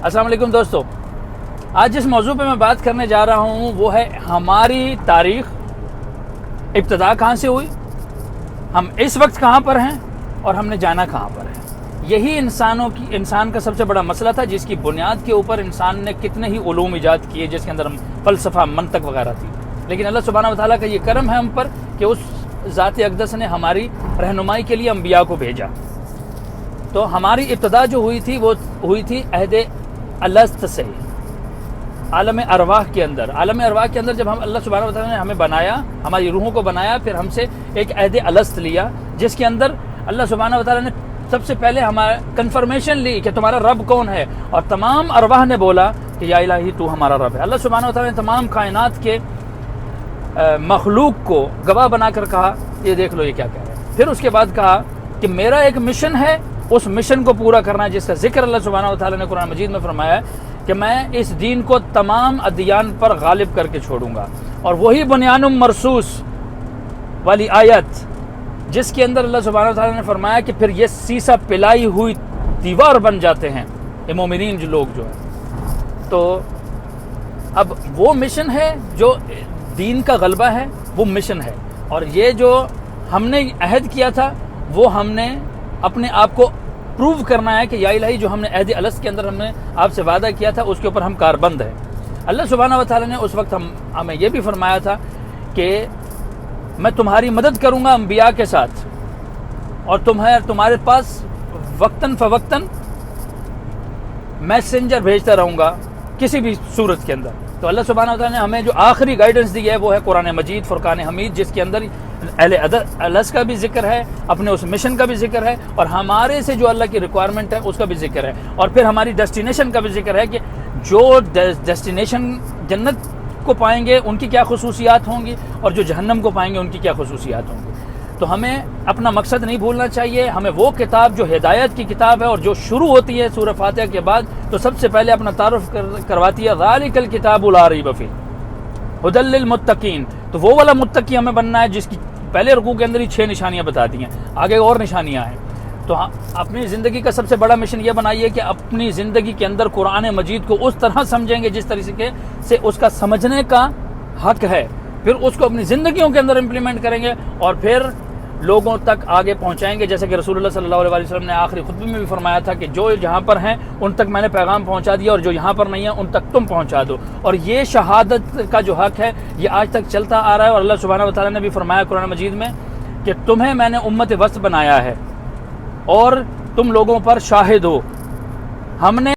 السلام علیکم دوستو، آج جس موضوع پہ میں بات کرنے جا رہا ہوں وہ ہے ہماری تاریخ ابتدا کہاں سے ہوئی، ہم اس وقت کہاں پر ہیں اور ہم نے جانا کہاں پر ہے۔ یہی انسان کا سب سے بڑا مسئلہ تھا، جس کی بنیاد کے اوپر انسان نے کتنے ہی علوم ایجاد کیے، جس کے اندر فلسفہ، منطق وغیرہ تھی۔ لیکن اللہ سبحانہ وتعالیٰ کا یہ کرم ہے ہم پر کہ اس ذات اقدس نے ہماری رہنمائی کے لیے انبیاء کو بھیجا۔ تو ہماری ابتدا جو ہوئی تھی وہ ہوئی تھی عہد الست سے، عالم ارواح کے اندر۔ عالم ارواح کے اندر جب ہم اللہ سبحانہ وتعالیٰ نے ہمیں بنایا، ہماری روحوں کو بنایا، پھر ہم سے ایک عہد الست لیا، جس کے اندر اللہ سبحانہ وتعالیٰ نے سب سے پہلے ہمارا کنفرمیشن لی کہ تمہارا رب کون ہے، اور تمام ارواح نے بولا کہ یا الہی تو ہمارا رب ہے۔ اللہ سبحانہ وتعالیٰ نے تمام کائنات کے مخلوق کو گواہ بنا کر کہا یہ دیکھ لو یہ کیا کہہ رہے ہیں۔ پھر اس کے بعد کہا کہ میرا ایک مشن ہے، اس مشن کو پورا کرنا ہے، جس کا ذکر اللہ سبحانہ وتعالیٰ نے قرآن مجید میں فرمایا ہے کہ میں اس دین کو تمام ادیان پر غالب کر کے چھوڑوں گا۔ اور وہی بنیان مرصوص والی آیت جس کے اندر اللہ سبحانہ وتعالیٰ نے فرمایا کہ پھر یہ سیسا پلائی ہوئی دیوار بن جاتے ہیں یہ مومنین جو لوگ جو ہیں۔ تو اب وہ مشن ہے جو دین کا غلبہ ہے، وہ مشن ہے، اور یہ جو ہم نے عہد کیا تھا وہ ہم نے اپنے آپ کو پروو کرنا ہے کہ یا الہی جو ہم نے عہد الست کے اندر ہم نے آپ سے وعدہ کیا تھا اس کے اوپر ہم کاربند ہیں۔ اللہ سبحانہ وتعالیٰ نے اس وقت ہمیں یہ بھی فرمایا تھا کہ میں تمہاری مدد کروں گا انبیاء کے ساتھ، اور تمہارے پاس وقتاً فوقتاً میسنجر بھیجتا رہوں گا کسی بھی صورت کے اندر۔ تو اللہ سبحانہ وتعالیٰ نے ہمیں جو آخری گائیڈنس دی ہے وہ ہے قرآن مجید، فرقان حمید، جس کے اندر اہل الست کا بھی ذکر ہے، اپنے اس مشن کا بھی ذکر ہے، اور ہمارے سے جو اللہ کی ریکوائرمنٹ ہے اس کا بھی ذکر ہے، اور پھر ہماری ڈیسٹینیشن کا بھی ذکر ہے کہ جو ڈیسٹینیشن جنت کو پائیں گے ان کی کیا خصوصیات ہوں گی، اور جو جہنم کو پائیں گے ان کی کیا خصوصیات ہوں گی۔ تو ہمیں اپنا مقصد نہیں بھولنا چاہیے۔ ہمیں وہ کتاب جو ہدایت کی کتاب ہے اور جو شروع ہوتی ہے سورہ فاتحہ کے بعد، تو سب سے پہلے اپنا تعارف کرواتی ہے ذالک الکتاب لا ریب فیہ ھدی للمتقین۔ تو وہ والا متقی ہمیں بننا ہے جس کی پہلے رکوع کے اندر ہی 6 نشانیاں بتا دی ہیں، آگے اور نشانیاں ہیں۔ تو اپنی زندگی کا سب سے بڑا مشن یہ بنائیے کہ اپنی زندگی کے اندر قرآن مجید کو اس طرح سمجھیں گے جس طریقے سے اس کا سمجھنے کا حق ہے، پھر اس کو اپنی زندگیوں کے اندر امپلیمنٹ کریں گے، اور پھر لوگوں تک آگے پہنچائیں گے، جیسا کہ رسول اللہ صلی اللہ علیہ وسلم نے آخری خطبے میں بھی فرمایا تھا کہ جو جہاں پر ہیں ان تک میں نے پیغام پہنچا دیا، اور جو یہاں پر نہیں ہیں ان تک تم پہنچا دو۔ اور یہ شہادت کا جو حق ہے یہ آج تک چلتا آ رہا ہے، اور اللہ سبحانہ وتعالیٰ نے بھی فرمایا قرآن مجید میں کہ تمہیں میں نے امت وسط بنایا ہے اور تم لوگوں پر شاہد ہو۔ ہم نے